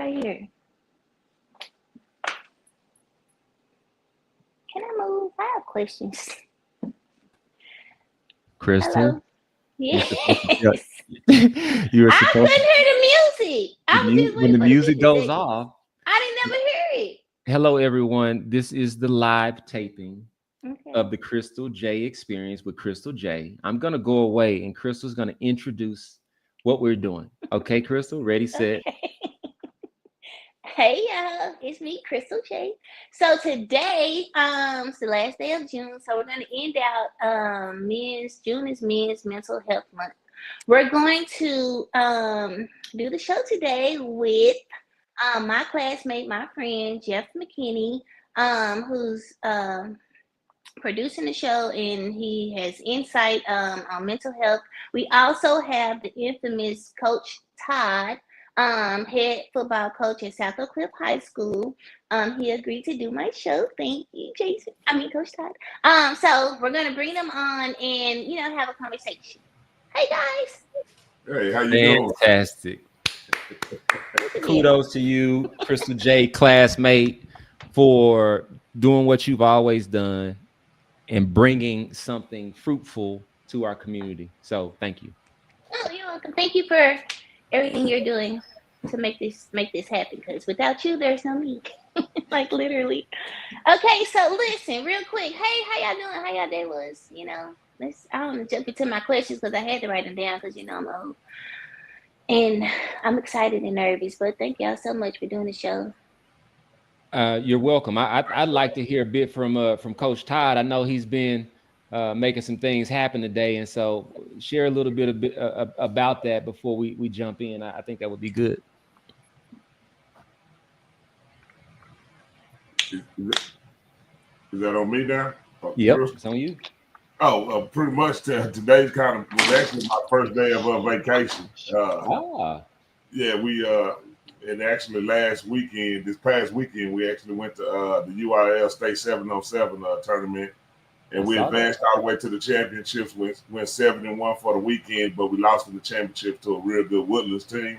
right here. Can I move? I have questions. Chrystal, Hello. Yes. you were I supposed couldn't hear the music. I was just when waiting the for the music 50 goes seconds. off. I didn't never hear it. Hello, everyone. This is the live taping Okay. of the Chrystal J experience with Chrystal J. I'm gonna go away, and Crystal's gonna introduce what we're doing. Okay, Chrystal, ready, set. Okay. Hey y'all, it's me, Chrystal J. So today, it's the last day of June, so we're gonna end out June is Men's Mental Health Month. We're going to do the show today with my classmate, my friend Jeff McKinney, who's producing the show, and he has insight on mental health. We also have the infamous Coach Todd, head football coach at South Oak Cliff High School. He agreed to do my show. Thank you, Jason. Coach Todd. So we're gonna bring them on and have a conversation. Hey guys. Hey, how you doing? Fantastic. Kudos to you, Chrystal J, classmate, for doing what you've always done and bringing something fruitful to our community. So thank you. Oh, you're welcome. Thank you for everything you're doing to make this happen, because without you there's no me. Like literally. Okay, so listen real quick. Hey, how y'all doing? How y'all day was? I don't want to jump into my questions because I had to write them down because I'm old. And I'm excited and nervous, but thank y'all so much for doing the show. You're welcome. I'd like to hear a bit from Coach Todd. I know he's been making some things happen today, and so share a little bit about that before we jump in. I think that would be good. Is that on me now? Yep, it's on you. Oh, pretty much today's was actually my first day of vacation. Yeah, we and actually this past weekend, we actually went to the URL State 707 tournament, and we advanced all the way to the championships. Went 7-1 for the weekend, but we lost in the championship to a real good Woodlands team.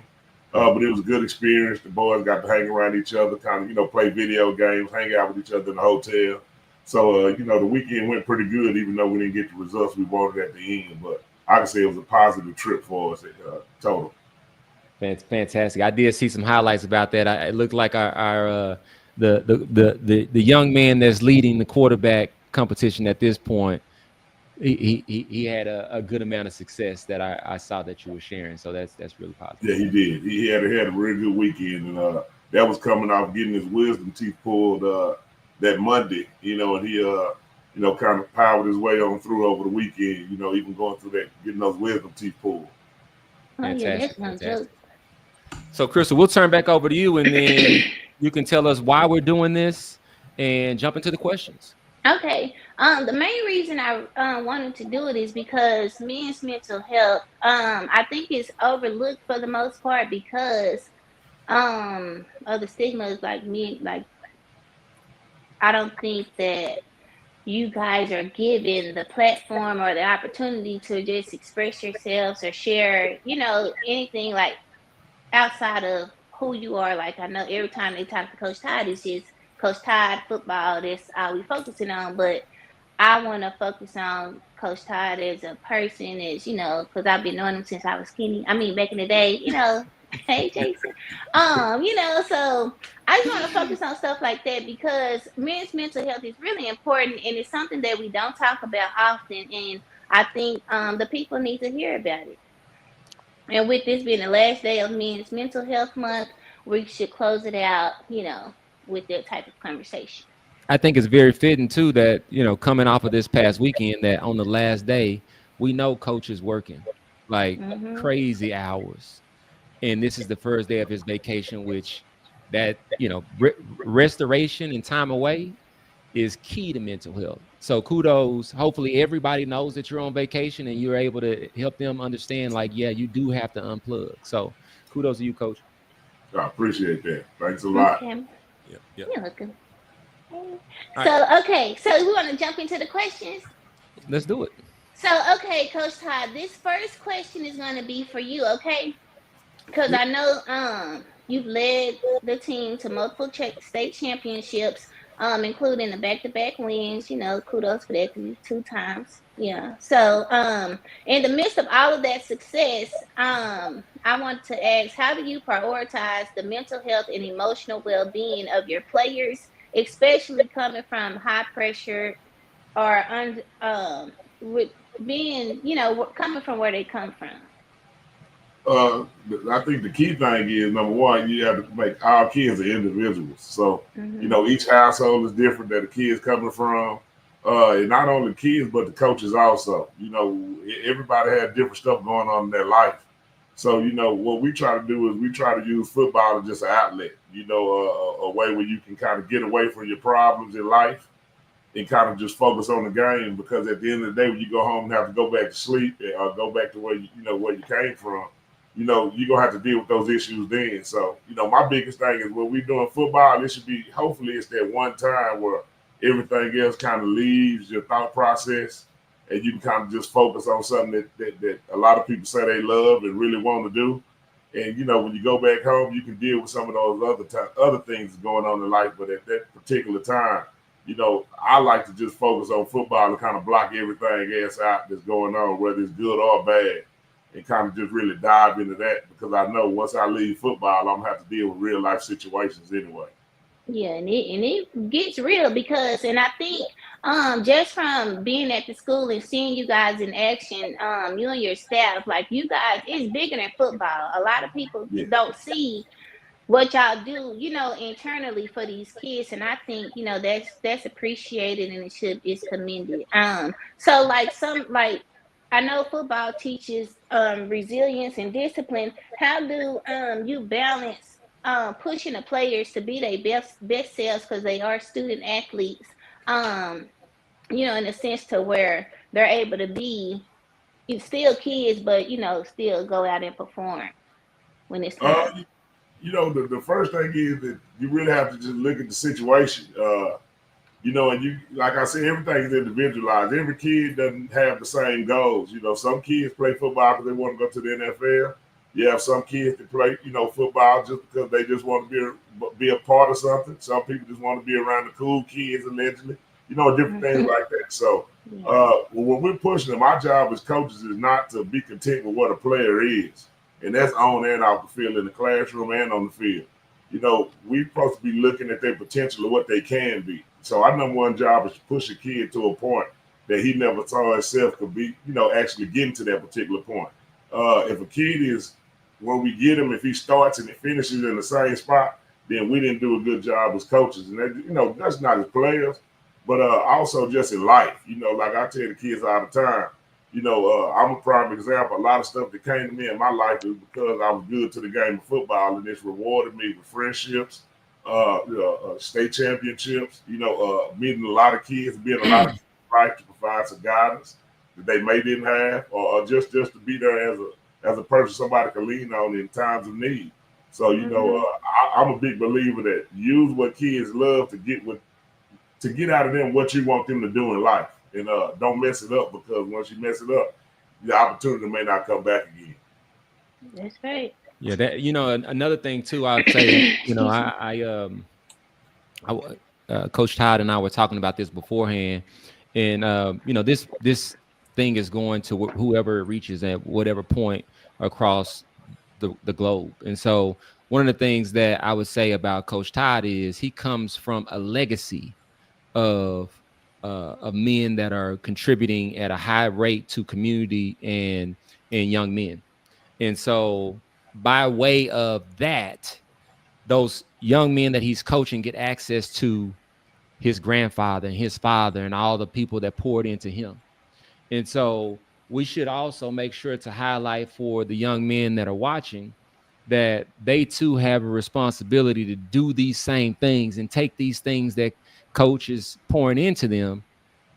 But it was a good experience. The boys got to hang around each other, kind of, play video games, hang out with each other in the hotel. So, the weekend went pretty good, even though we didn't get the results we wanted at the end. But I can say it was a positive trip for us total. That's fantastic. I did see some highlights about that. It looked like our the young man that's leading the quarterback competition at this point. He had a good amount of success that I saw that you were sharing. So that's really positive. Yeah, he did. He had a really good weekend, and that was coming off getting his wisdom teeth pulled that Monday. And he kind of powered his way on through over the weekend. Even going through that, getting those wisdom teeth pulled. Fantastic. So, Chrystal, we'll turn back over to you, and then you can tell us why we're doing this and jump into the questions. Okay. The main reason I wanted to do it is because men's mental health, I think is overlooked for the most part because of the stigmas. I don't think that you guys are given the platform or the opportunity to just express yourselves or share, anything like outside of who you are. Like, I know every time they talk to Coach Todd, it's just Coach Todd football. That's all we focusing on. But I want to focus on Coach Todd as a person, because I've been knowing him since I was skinny. Back in the day, Hey, Jason. So I just want to focus on stuff like that because men's mental health is really important, and it's something that we don't talk about often. And I think the people need to hear about it. And with this being the last day of Men's Mental Health Month, we should close it out, with that type of conversation. I think it's very fitting too that, coming off of this past weekend, that on the last day, we know Coach is working like crazy hours. And this is the first day of his vacation, which that, restoration and time away is key to mental health. So kudos. Hopefully everybody knows that you're on vacation and you're able to help them understand, you do have to unplug. So kudos to you, Coach. I appreciate that. Thanks a lot. Okay. Yep. You're welcome. So, okay. So we want to jump into the questions? Let's do it. So, okay, Coach Todd, this first question is going to be for you, okay? Because I know you've led the team to multiple state championships, including the back-to-back wins. You know, kudos for that, 2 times. Yeah. So, in the midst of all of that success, I want to ask, how do you prioritize the mental health and emotional well-being of your players, especially coming from high pressure or with being, coming from where they come from? I think the key thing is, number one, you have to make all kids are individuals. So, each household is different that the kids coming from. And not only the kids, but the coaches also. Everybody has different stuff going on in their life. So, what we try to do is we try to use football as just an outlet, a way where you can kind of get away from your problems in life and kind of just focus on the game. Because at the end of the day, when you go home and have to go back to sleep or go back to where where you came from, you're gonna have to deal with those issues then. So, my biggest thing is when we're doing football, it should be, hopefully it's that one time where everything else kind of leaves your thought process and you can kind of just focus on something that a lot of people say they love and really want to do. And when you go back home, you can deal with some of those other things going on in life. But at that particular time, I like to just focus on football and kind of block everything else out that's going on, whether it's good or bad, and kind of just really dive into that, because I know once I leave football, I'm gonna have to deal with real life situations anyway. Yeah, and it gets real because, and I think just from being at the school and seeing you guys in action, you and your staff, like you guys, it's bigger than football. A lot of people don't see what y'all do, internally for these kids, and I think that's appreciated and it's commended. So like I know football teaches resilience and discipline. How do you balance pushing the players to be their best selves, because they are student athletes, in a sense to where they're able to be still kids, but still go out and perform when it's time? The first thing is that you really have to just look at the situation. And you, like I said, everything is individualized. Every kid doesn't have the same goals. Some kids play football because they want to go to the NFL. You have some kids that play, football just because they just want to be a part of something. Some people just want to be around the cool kids, allegedly. Different things like that. So, when we're pushing them, our job as coaches is not to be content with what a player is, and that's on and off the field, in the classroom and on the field. We're supposed to be looking at their potential of what they can be. So our number one job is to push a kid to a point that he never saw himself could be, actually getting to that particular point. If a kid is, when we get him, if he starts and he finishes in the same spot, then we didn't do a good job as coaches. And that, that's not as players, but also just in life. Like I tell the kids all the time, I'm a prime example. A lot of stuff that came to me in my life is because I was good to the game of football, and it's rewarded me with friendships, state championships, meeting a lot of kids, being a lot of life to provide some guidance that they may didn't have, or just to be there as a person somebody can lean on in times of need. So, I'm a big believer that use what kids love to get out of them what you want them to do in life. And don't mess it up, because once you mess it up, the opportunity may not come back again. That's right. Yeah, that another thing too, I'd say, Coach Todd and I were talking about this beforehand, and this thing is going to whoever it reaches at whatever point across the globe. And so one of the things that I would say about Coach Todd is he comes from a legacy of men that are contributing at a high rate to community and young men. And so by way of that, those young men that he's coaching get access to his grandfather and his father and all the people that poured into him. And so we should also make sure to highlight for the young men that are watching that they too have a responsibility to do these same things and take these things that coach is pouring into them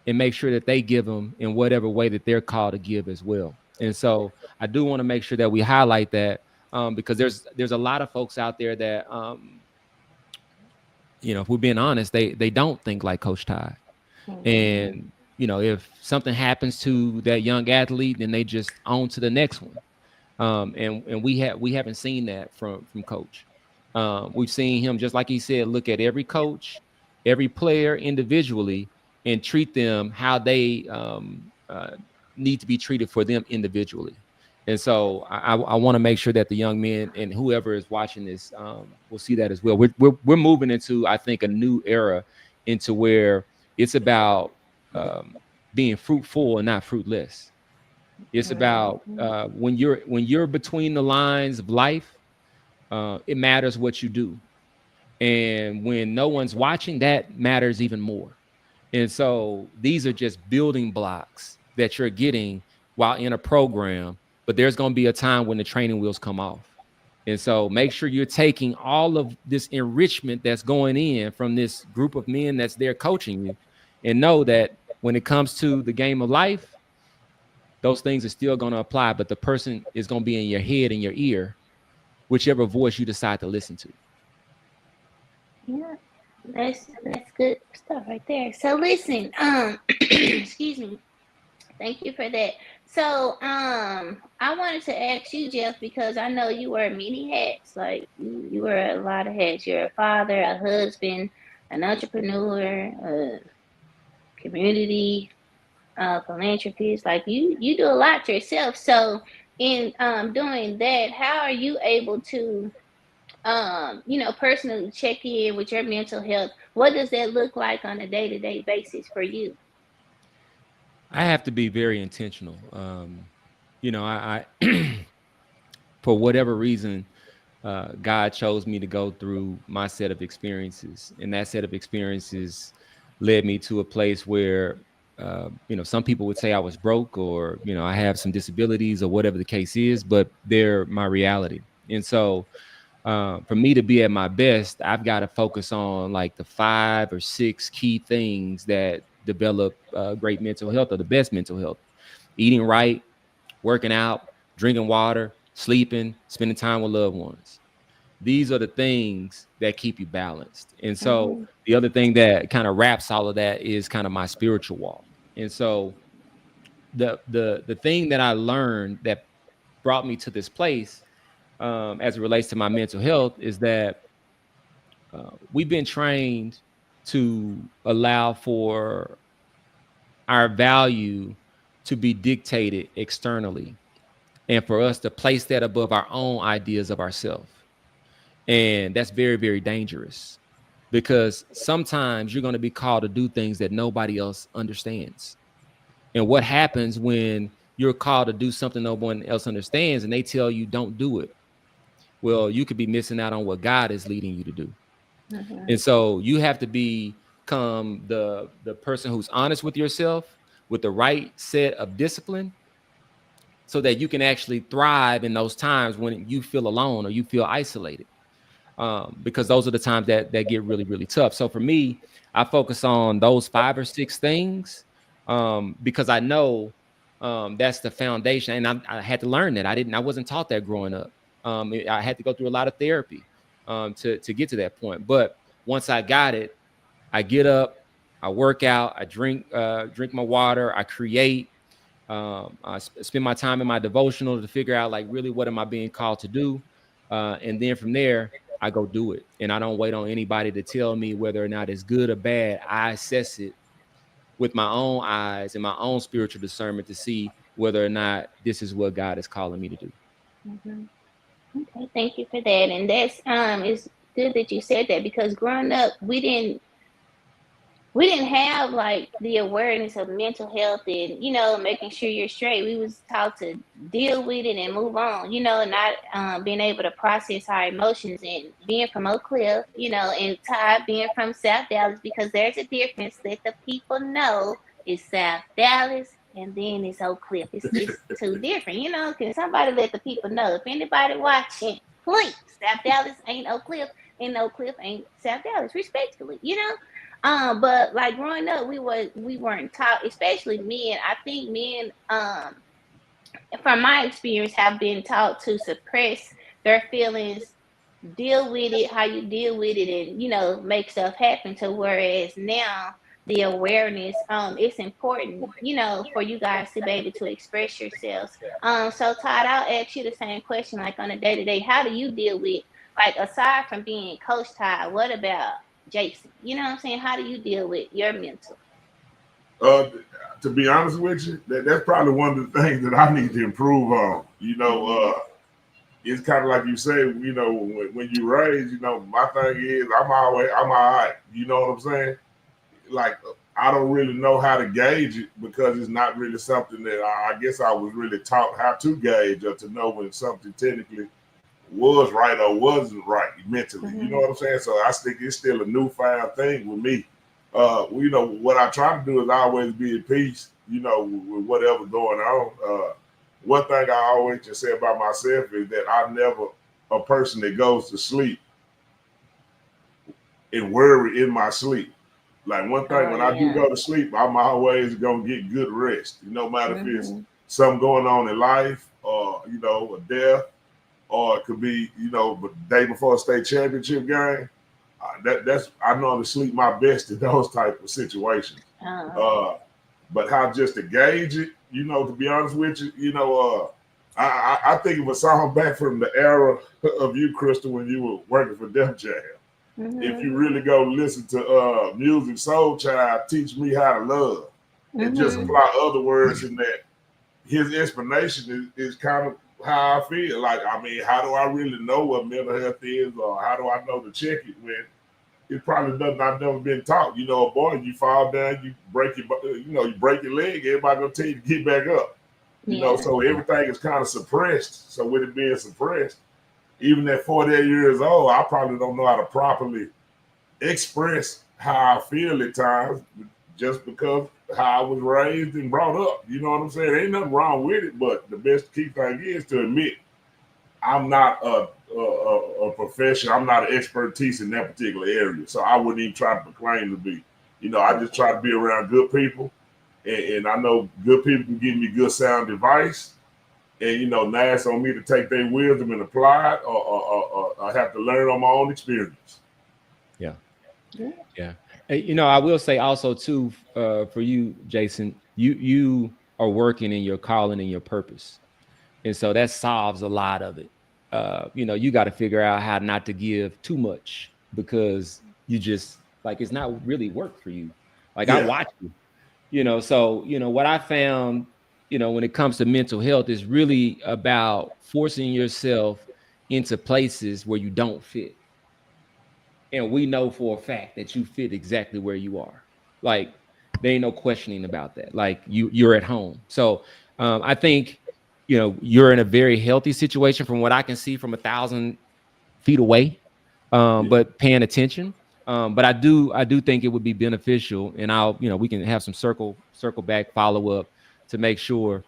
and make sure that they give them in whatever way that they're called to give as well. And so I do want to make sure that we highlight that, because there's a lot of folks out there that, if we're being honest, they don't think like Coach Todd. And, if something happens to that young athlete, then they just on to the next one. And we haven't seen that from Coach. We've seen him, just like he said, look at every coach, every player individually, and treat them how they need to be treated for them individually. And so I want to make sure that the young men and whoever is watching this will see that as well. We're moving into, I think, a new era into where it's about being fruitful and not fruitless. It's about when you're between the lines of life, it matters what you do. And when no one's watching, that matters even more. And so these are just building blocks that you're getting while in a program, but there's going to be a time when the training wheels come off. And so make sure you're taking all of this enrichment that's going in from this group of men that's there coaching you, and know that when it comes to the game of life, those things are still going to apply, but the person is going to be in your head and your ear, whichever voice you decide to listen to. Yeah, that's good stuff right there. So listen, excuse me. Thank you for that. So I wanted to ask you, Jeff, because I know you wear many hats. Like you wear a lot of hats. You're a father, a husband, an entrepreneur, a community philanthropist. Like you do a lot yourself. So in doing that, how are you able to personally check in with your mental health? What does that look like on a day-to-day basis for you? I have to be very intentional. I for whatever reason, God chose me to go through my set of experiences, and that set of experiences led me to a place where, some people would say I was broke, or I have some disabilities, or whatever the case is, but they're my reality. And so, for me to be at my best, I've got to focus on like the 5 or 6 key things that develop great mental health, or the best mental health: eating right, working out, drinking water, sleeping, spending time with loved ones. These are the things that keep you balanced. And so the other thing that kind of wraps all of that is kind of my spiritual walk. And so the thing that I learned that brought me to this place, as it relates to my mental health, is that we've been trained to allow for our value to be dictated externally, and for us to place that above our own ideas of ourselves. And that's very, very dangerous, because sometimes you're going to be called to do things that nobody else understands. And what happens when you're called to do something no one else understands and they tell you don't do it? Well, you could be missing out on what God is leading you to do. And so you have to become the person who's honest with yourself, with the right set of discipline, so that you can actually thrive in those times when you feel alone or you feel isolated. Because those are the times that get really, really tough. So for me, I focus on those 5 or 6 things, because I know that's the foundation. And I had to learn that. I wasn't taught that growing up. I had to go through a lot of therapy to get to that point. But once I got it, I get up, I work out, I drink my water, I create. I spend my time in my devotional to figure out, like, really, what am I being called to do? And then from there, I go do it. And I don't wait on anybody to tell me whether or not it's good or bad. I assess it with my own eyes and my own spiritual discernment to see whether or not this is what God is calling me to do. Okay, thank you for that. And that's it's good that you said that, because growing up, we didn't have like the awareness of mental health and making sure you're straight. We was taught to deal with it and move on, not being able to process our emotions. And being from Oak Cliff, and Todd being from South Dallas, because there's a difference. Let the people know it's South Dallas and then it's Oak Cliff. It's too different, Can somebody let the people know? If anybody watching, please, South Dallas ain't Oak Cliff and Oak Cliff ain't South Dallas, respectfully, but like growing up, we weren't taught, especially men. I think men, from my experience, have been taught to suppress their feelings, deal with it how you deal with it, and make stuff happen. To whereas now the awareness, it's important, for you guys to be able to express yourselves. So Todd, I'll ask you the same question, like on a day-to-day, how do you deal with like aside from being Coach Todd, what about Jason? You know what I'm saying? How do you deal with your mental? To be honest with you, that's probably one of the things that I need to improve on. It's kind of like you say, when you raise, my thing is I'm all right. You know what I'm saying? Like, I don't really know how to gauge it because it's not really something that I guess I was really taught how to gauge or to know when something technically was right or wasn't right mentally. You know what I'm saying? So I think it's still a newfound thing with me. What I try to do is always be at peace, with whatever's going on. One thing I always just say about myself is that I'm never a person that goes to sleep and worry in my sleep. Like one thing, when I do go to sleep, I'm always gonna get good rest. No matter if it's something going on in life, or a death, or it could be the day before a state championship game. That's I know how to sleep my best in those type of situations. But how just to gauge it, to be honest with you, I think of a song back from the era of you, Chrystal, when you were working for Def Jam. If you really go listen to Music Soul Child, Teach Me How to Love, and just apply other words in that, his explanation is kind of how I feel. Like, I mean, how do I really know what mental health is, or how do I know to check it when it probably doesn't? I've never been taught. Boy, you fall down, you break you break your leg. Everybody gonna tell you to get back up. So everything is kind of suppressed. So with it being suppressed, even at 48 years old, I probably don't know how to properly express how I feel at times, just because how I was raised and brought up. You know what I'm saying? Ain't nothing wrong with it, but the best key thing is to admit I'm not a professional. I'm not an expertise in that particular area, so I wouldn't even try to proclaim to be. I just try to be around good people, and I know good people can give me good sound advice. And now it's on me to take their wisdom and apply it, or I have to learn on my own experience. Yeah. I will say also too, for you, Jason, you are working in your calling and your purpose, and so that solves a lot of it. You got to figure out how not to give too much, because you just like it's not really work for you. Like I watch you, so what I found. When it comes to mental health, is really about forcing yourself into places where you don't fit. And we know for a fact that you fit exactly where you are. Like, there ain't no questioning about that. Like, you're at home. So I think, you're in a very healthy situation from what I can see from 1,000 feet away, but paying attention. But I do think it would be beneficial, and we can have some circle back follow up to make sure,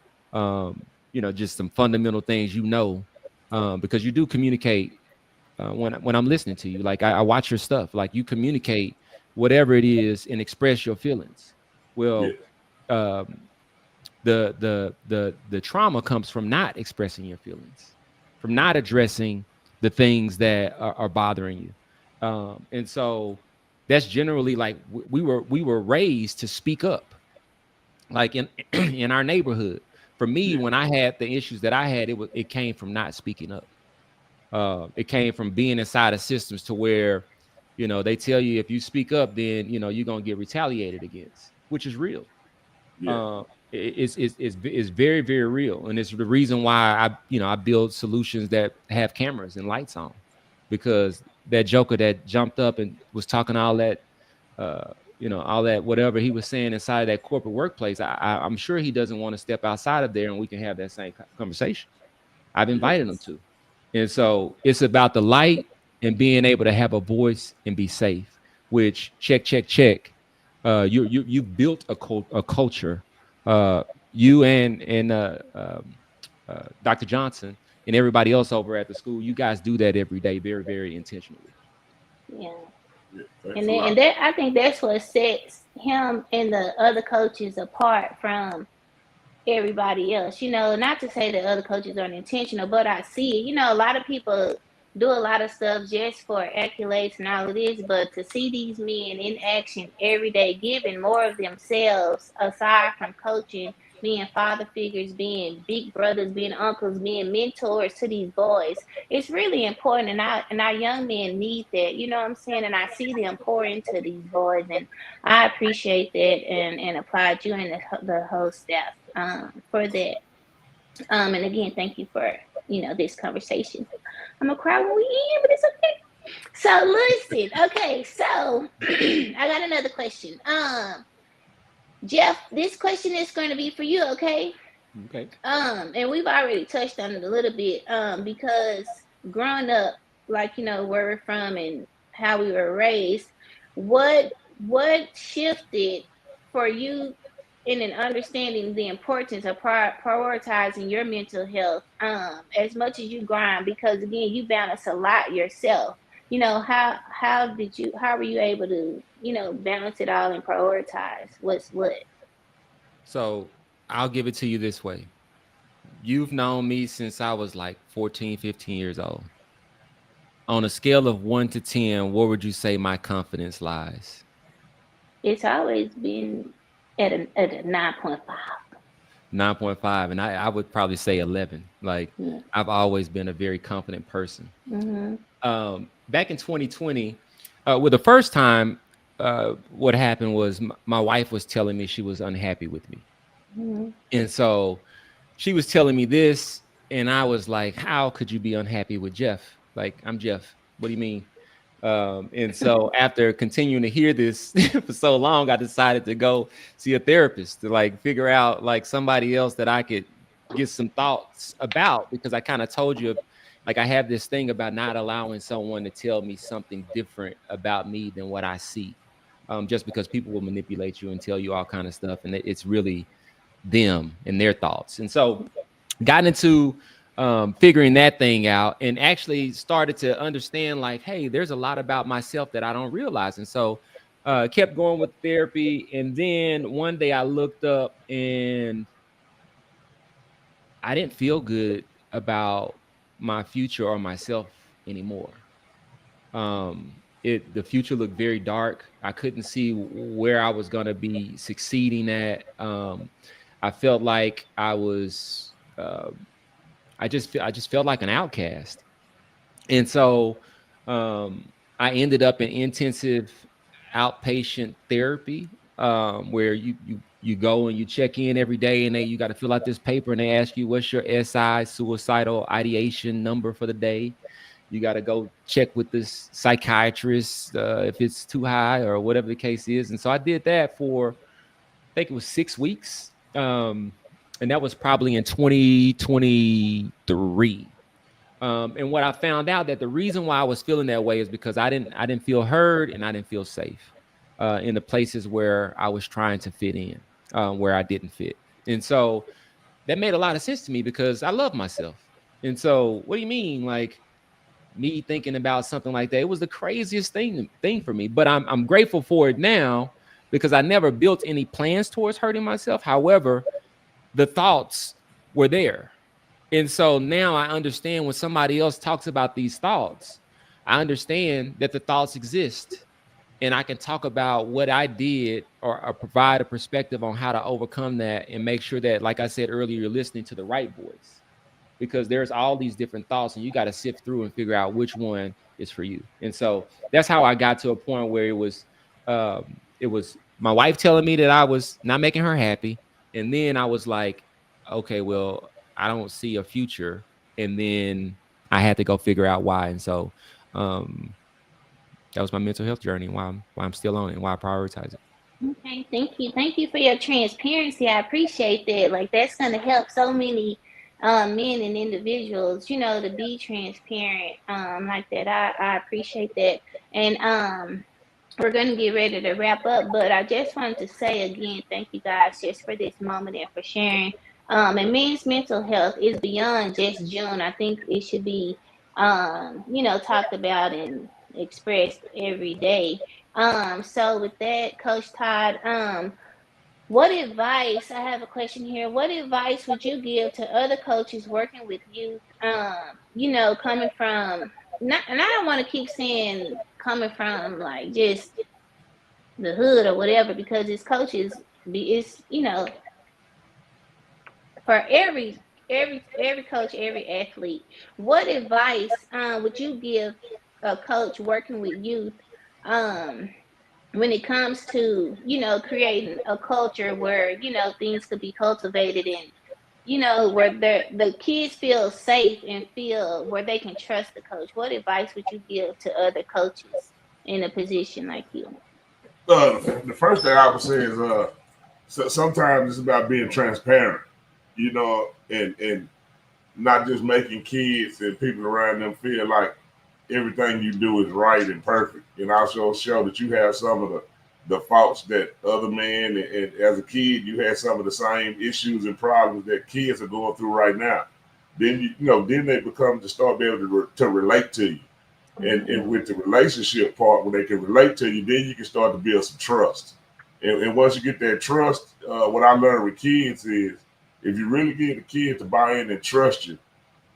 just some fundamental things, because you do communicate when I'm listening to you. Like I watch your stuff, like you communicate whatever it is and express your feelings. Well, the trauma comes from not expressing your feelings, from not addressing the things that are bothering you. And so that's generally like we were raised to speak up, like in in our neighborhood. For me, when I had the issues that I had, it came from not speaking up. It came from being inside of systems to where, they tell you if you speak up, then you're gonna get retaliated against, which is real. It's very, very real, and it's the reason why I build solutions that have cameras and lights on, because that joker that jumped up and was talking all that, all that whatever he was saying inside of that corporate workplace, I'm sure he doesn't want to step outside of there and we can have that same conversation. I've invited him to. And so it's about the light and being able to have a voice and be safe, which check. You built a culture, you and Dr. Johnson and everybody else over at the school. You guys do that every day, very, very intentionally. And that I think that's what sets him and the other coaches apart from everybody else. Not to say that other coaches aren't intentional, but I see it. A lot of people do a lot of stuff just for accolades and all of this, but to see these men in action every day, giving more of themselves aside from coaching being father figures, being big brothers, being uncles, being mentors to these boys. It's really important, and our young men need that. You know what I'm saying? And I see them pour into these boys, and I appreciate that and applaud you and the whole staff for that. And again, thank you for this conversation. I'm gonna cry when we end, but it's okay. So listen, okay, so I got another question. Jeff, this question is going to be for you, okay? Okay. And we've already touched on it a little bit, because growing up, like where we're from and how we were raised, what shifted for you in an understanding the importance of prioritizing your mental health as much as you grind, because again, you balance a lot yourself. How were you able to balance it all and prioritize what's what? So I'll give it to you this way. You've known me since I was like 14, 15 years old. On a scale of 1 to 10, where would you say my confidence lies? It's always been at a 9.5. 9.5, and I would probably say 11. Like, Yeah. I've always been a very confident person. Mm-hmm. Back in 2020, well, the first time, what happened was my wife was telling me she was unhappy with me. Mm-hmm. And so she was telling me this, and I was like, how could you be unhappy with Jeff? Like, I'm Jeff. What do you mean? And so after continuing to hear this for so long, I decided to go see a therapist to like figure out like somebody else that I could get some thoughts about, because I kind of told you, like, I have this thing about not allowing someone to tell me something different about me than what I see. Just because people will manipulate you and tell you all kind of stuff, and it's really them and their thoughts. And so got into figuring that thing out, and actually started to understand like, hey, there's a lot about myself that I don't realize. And so kept going with therapy. And then one day I looked up and I didn't feel good about my future or myself anymore. The future looked very dark. I couldn't see where I was going to be succeeding at. I felt like I was I just felt like an outcast. And so I ended up in intensive outpatient therapy, where you go and you check in every day, and you got to fill out this paper, and they ask you what's your SI, suicidal ideation number for the day. You got to go check with this psychiatrist if it's too high or whatever the case is. And so I did that for, I think it was 6 weeks. And that was probably in 2023. And what I found out, that the reason why I was feeling that way is because I didn't feel heard, and I didn't feel safe in the places where I was trying to fit in, where I didn't fit. And so that made a lot of sense to me, because I love myself. And so, what do you mean, like, me thinking about something like that? It was the craziest thing for me, but I'm grateful for it now, because I never built any plans towards hurting myself. However, the thoughts were there. And so now I understand when somebody else talks about these thoughts, I understand that the thoughts exist, and I can talk about what I did, or provide a perspective on how to overcome that, and make sure that, like I said earlier, you're listening to the right voice, because there's all these different thoughts, and you got to sift through and figure out which one is for you. And so that's how I got to a point where it was my wife telling me that I was not making her happy. And then I was like, okay, well, I don't see a future. And then I had to go figure out why. And so that was my mental health journey, why I'm still on it, and why I prioritize it. Okay, thank you for your transparency. I appreciate that. Like, that's going to help so many men and individuals, to be transparent like that. I appreciate that. And we're going to get ready to wrap up, but I just wanted to say again, thank you guys just for this moment and for sharing. And men's mental health is beyond just June. I think it should be, talked about and expressed every day. So with that, Coach Todd, what advice, I have a question here. What advice would you give to other coaches working with youth, coming from, not, and I don't want to keep saying coming from like just the hood or whatever, because it's coaches, it's, for every coach, every athlete, what advice would you give a coach working with youth um when it comes to, creating a culture where, things could be cultivated and, where the kids feel safe and feel where they can trust the coach? What advice would you give to other coaches in a position like you? The first thing I would say is so sometimes it's about being transparent, and not just making kids and people around them feel like everything you do is right and perfect, and also show that you have some of the faults that other men and as a kid you had some of the same issues and problems that kids are going through right now. Then then they become to start being able to relate to you, and with the relationship part, when they can relate to you, then you can start to build some trust. And once you get that trust, what I learned with kids is if you really get the kid to buy in and trust you,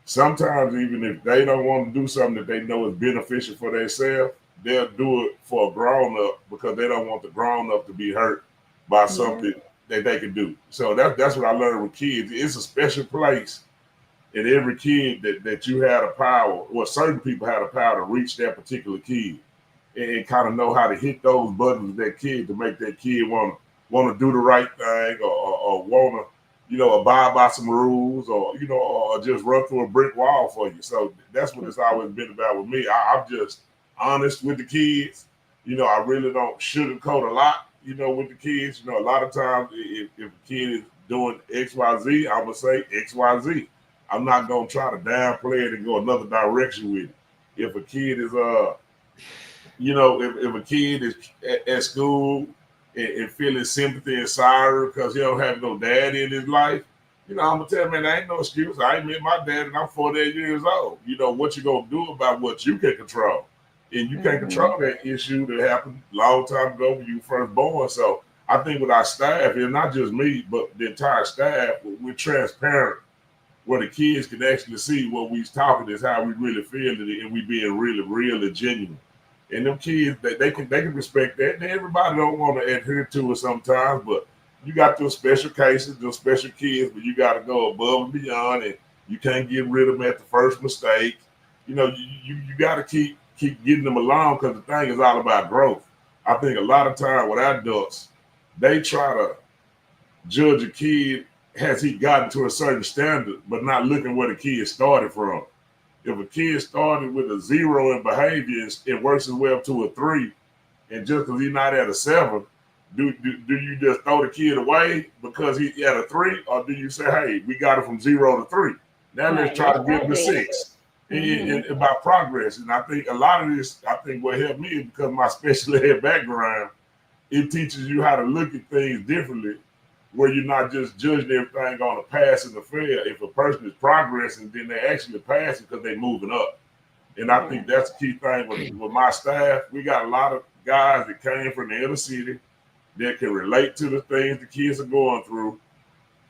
sometimes even if they don't want to do something that they know is beneficial for themselves, they'll do it for a grown up because they don't want the grown up to be hurt by something that they can do. So that's what I learned with kids. It's a special place in every kid that you had a power, or certain people had a power to reach that particular kid and kind of know how to hit those buttons with that kid to make that kid want to do the right thing, or want to abide by some rules, or just run through a brick wall for you. So that's what it's always been about with me. I'm just honest with the kids. I really don't sugarcoat a lot, with the kids. A lot of times if a kid is doing XYZ, I'm going to say XYZ. I'm not going to try to downplay it and go another direction with it. If a kid is, if a kid is at school and feeling sympathy and sorrow because he don't have no dad in his life, I'm gonna tell him, man, there ain't no excuse. I ain't met my dad and I'm 48 years old. What you gonna do about what you can control? And you can't control that issue that happened a long time ago when you first born. So I think with our staff, and not just me, but the entire staff, we're transparent where the kids can actually see what we's talking is how we really feel it, and we being really real and genuine. And them kids, they can respect that. And everybody don't want to adhere to it sometimes, but you got those special cases, those special kids, but you got to go above and beyond, and you can't get rid of them at the first mistake. You got to keep getting them along, because the thing is all about growth. I think a lot of time with adults, they try to judge a kid, has he gotten to a certain standard, but not looking where the kid started from. If a kid started with a 0 in behavior and works his way up to a 3, and just because he's not at a 7, do you just throw the kid away because he at a 3, or do you say, hey, we got it from 0 to 3? Now let's try to give him a 6. And about progress. And I think a lot of this, what helped me is because of my special ed background, it teaches you how to look at things differently, where you're not just judging everything on a pass and a fail. If a person is progressing, then they actually passing because they're moving up. And I think that's the key thing with my staff. We got a lot of guys that came from the inner city that can relate to the things the kids are going through.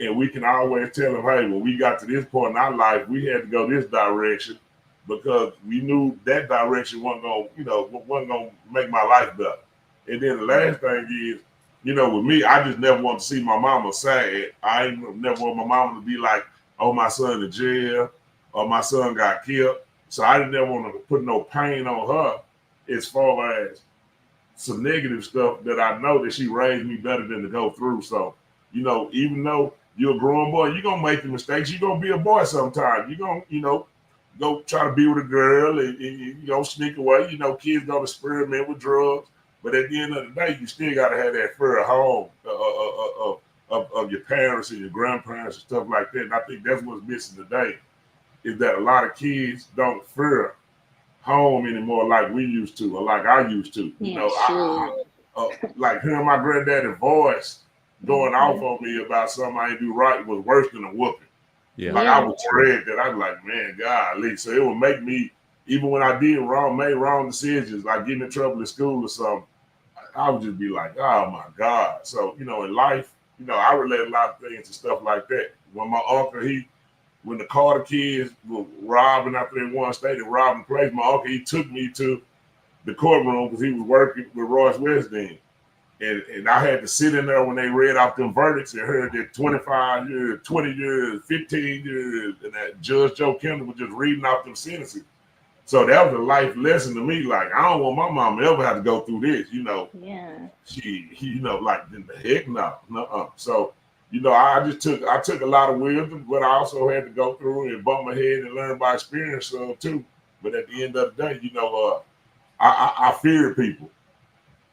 And we can always tell them, hey, when we got to this point in our life, we had to go this direction because we knew that direction wasn't going to make my life better. And then the last thing is, with me, I just never want to see my mama sad. I ain't never want my mama to be like, oh, my son in jail, or my son got killed. So I didn't never want to put no pain on her as far as some negative stuff that I know that she raised me better than to go through. So, even though you're a grown boy, you're going to make the mistakes. You're going to be a boy sometime. You're going to, go try to be with a girl and sneak away. Kids don't experiment with drugs. But at the end of the day, you still got to have that fear of home, of your parents and your grandparents and stuff like that. And I think that's what's missing today, is that a lot of kids don't fear home anymore like we used to, or like I used to. Like hearing my granddaddy's voice going off on me about something I didn't do right was worse than a whooping. Yeah. Like I was dread that. I was like, man, golly. So it would make me, even when I made wrong decisions, like getting in trouble in school or something, I would just be like, oh my God. So, in life, I relate a lot of things to stuff like that. When my uncle, when the Carter kids were robbing after they won state and robbing the place, my uncle, he took me to the courtroom because he was working with Royce West then. And I had to sit in there when they read out them verdicts and heard that 25 years, 20 years, 15 years, and that Judge Joe Kendall was just reading out them sentences. So that was a life lesson to me. Like, I don't want my mom to ever have to go through this, you know. Yeah. She, you know, like, the heck no. So, you know, I took a lot of wisdom, but I also had to go through and bump my head and learn by experience too. But at the end of the day, you know, I feared people.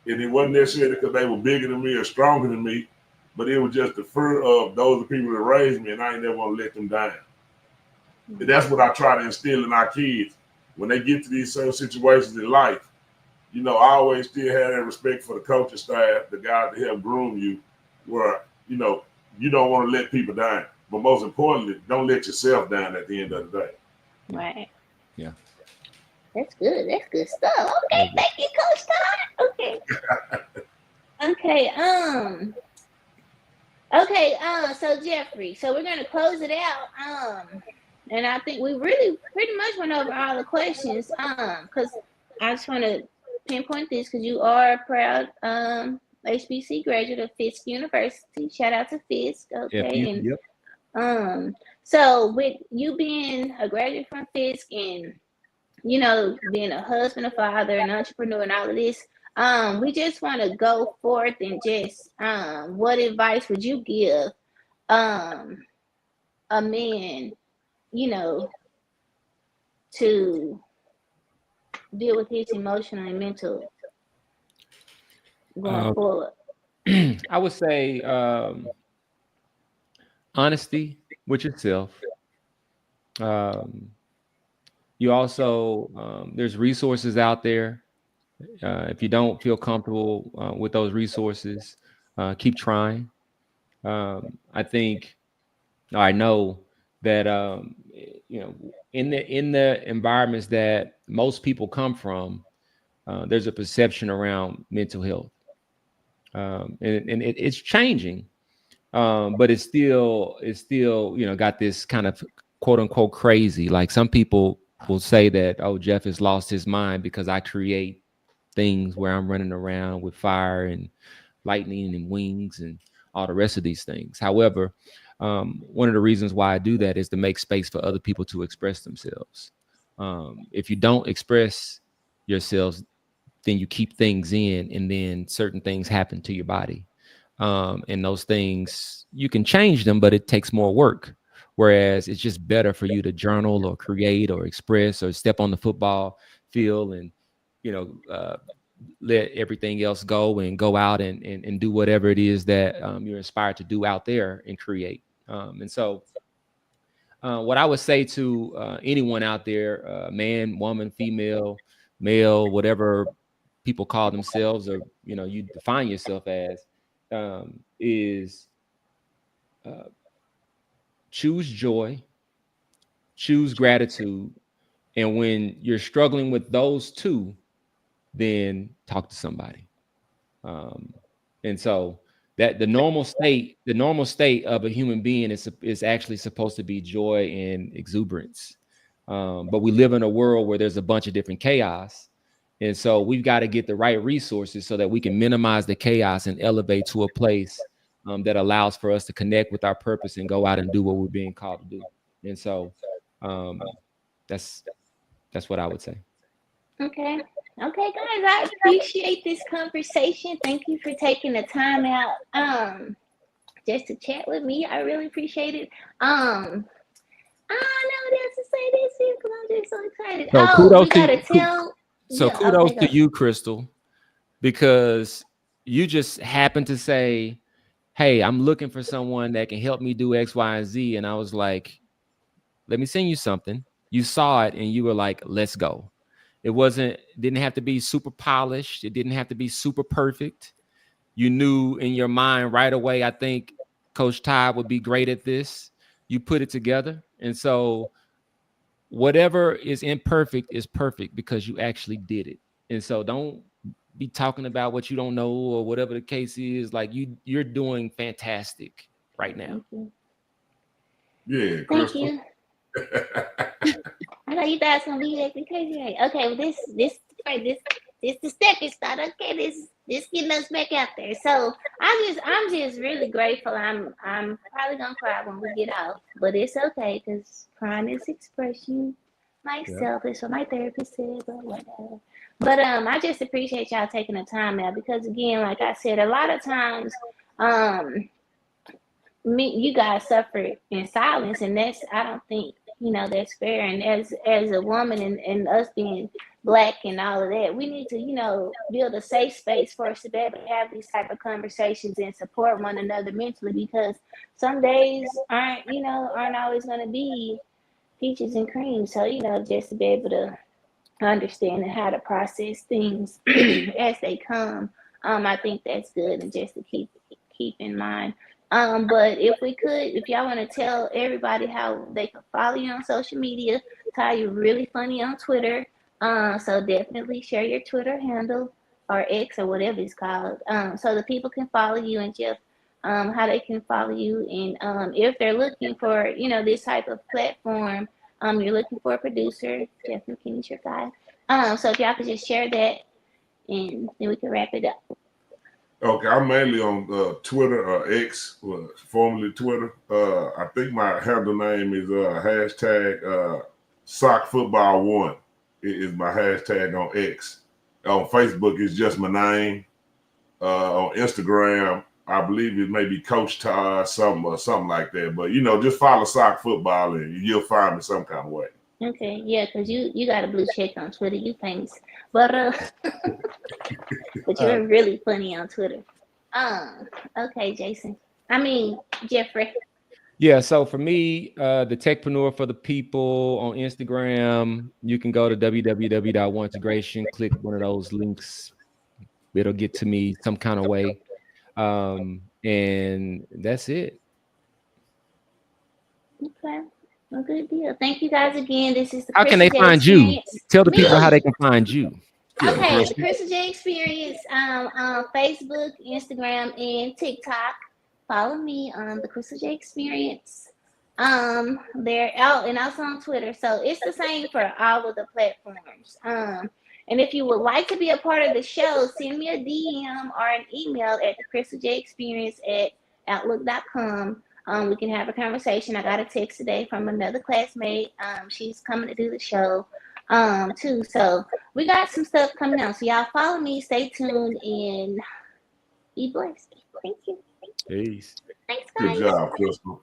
And it wasn't necessarily because they were bigger than me or stronger than me, but it was just the fear of those people that raised me, and I ain't never want to let them down. And that's what I try to instill in our kids. When they get to these certain situations in life, you know, I always still have that respect for the coaching staff, the guys that help groom you, where, you know, you don't want to let people down. But most importantly, don't let yourself down at the end of the day. Right. Yeah. That's good. That's good stuff. Okay, thank you, Coach Todd. Okay. Okay. So Jeffrey, so we're gonna close it out. And I think we really pretty much went over all the questions. Because I just want to pinpoint this because you are a proud HBC graduate of Fisk University. Shout out to Fisk. Okay. And so with you being a graduate from Fisk and, you know, being a husband, a father, an entrepreneur, and all of this, we just want to go forth and just, what advice would you give a man, you know, to deal with his emotional and mental going forward? I would say honesty with yourself. You also, there's resources out there. If you don't feel comfortable with those resources, keep trying. I know that you know, in the environments that most people come from, there's a perception around mental health, and it's changing, but it's still you know, got this kind of quote unquote crazy. Like, some people will say that, oh, Jeff has lost his mind because I create things where I'm running around with fire and lightning and wings and all the rest of these things. However, one of the reasons why I do that is to make space for other people to express themselves. If you don't express yourselves, then you keep things in, and then certain things happen to your body. And those things, you can change them, but it takes more work. Whereas it's just better for you to journal or create or express or step on the football field and, you know, let everything else go and go out and do whatever it is that you're inspired to do out there and create. And so what I would say to anyone out there, man, woman, female, male, whatever people call themselves, or, you know, you define yourself as, is choose joy, choose gratitude. And when you're struggling with those two, then talk to somebody. And so that the normal state of a human being is actually supposed to be joy and exuberance. But we live in a world where there's a bunch of different chaos. And so we've got to get the right resources so that we can minimize the chaos and elevate to a place that allows for us to connect with our purpose and go out and do what we're being called to do. And so that's what I would say. Okay, guys, I appreciate this conversation. Thank you for taking the time out just to chat with me. I really appreciate it. I don't know what else to say this year because I'm just so excited. Kudos to you, Chrystal, because you just happened to say, hey, I'm looking for someone that can help me do X, Y, and Z. And I was like, let me send you something. You saw it and you were like, let's go. It didn't have to be super polished. It didn't have to be super perfect. You knew in your mind right away, I think Coach Todd would be great at this. You put it together. And so whatever is imperfect is perfect because you actually did it. And so don't be talking about what you don't know or whatever the case is. Like, you're doing fantastic right now. Yeah, thank you. I know you thought it's gonna be like crazy. Okay, well, this the stepping stone. Okay, this getting us back out there. So I'm just really grateful. I'm probably gonna cry when we get out, but it's okay because crying is expression. Myself is what my therapist said, but whatever. But I just appreciate y'all taking the time out because again, like I said, a lot of times, you guys suffer in silence, and that's I don't think that's fair. And as a woman and us being Black and all of that, we need to build a safe space for us to be able to have these type of conversations and support one another mentally, because some days aren't always going to be peaches and cream. So just to be able to understand and how to process things as they come, I think that's good, and just to keep in mind. But if y'all want to tell everybody how they can follow you on social media, Ty, you're really funny on Twitter. So definitely share your Twitter handle or X or whatever it's called, so the people can follow you, and Jeff, how they can follow you, and if they're looking for this type of platform, you're looking for a producer, Jeff McKinney's your guy. So if y'all could just share that, and then we can wrap it up. Okay, I'm mainly on Twitter or X, formerly Twitter. I think my handle name is hashtag SockFootball1. It is my hashtag on X. On Facebook, it's just my name. On Instagram, I believe it may be Coach Todd, something like that. But just follow Sock Football and you'll find me some kind of way. Okay, yeah, because you got a blue check on Twitter. You famous, but but you're really funny on Twitter. Okay, Jason. Jeffrey. Yeah, so for me, the Techpreneur for the People on Instagram, you can go to www.oneintegration, click one of those links. It'll get to me some kind of way. And that's it. Okay. Well, good deal. Thank you guys again. This is the How can they find you? Tell the people how they can find you. Okay, the Chrystal J Experience on Facebook, Instagram, and TikTok. Follow me on the Chrystal J Experience. They're out, and also on Twitter. So it's the same for all of the platforms. And if you would like to be a part of the show, send me a DM or an email at the Chrystal J Experience at outlook.com. We can have a conversation. I got a text today from another classmate. She's coming to do the show too. So we got some stuff coming out. So y'all follow me, stay tuned, and be blessed. Thank you. Peace. Thanks, guys. Good job, Chrystal.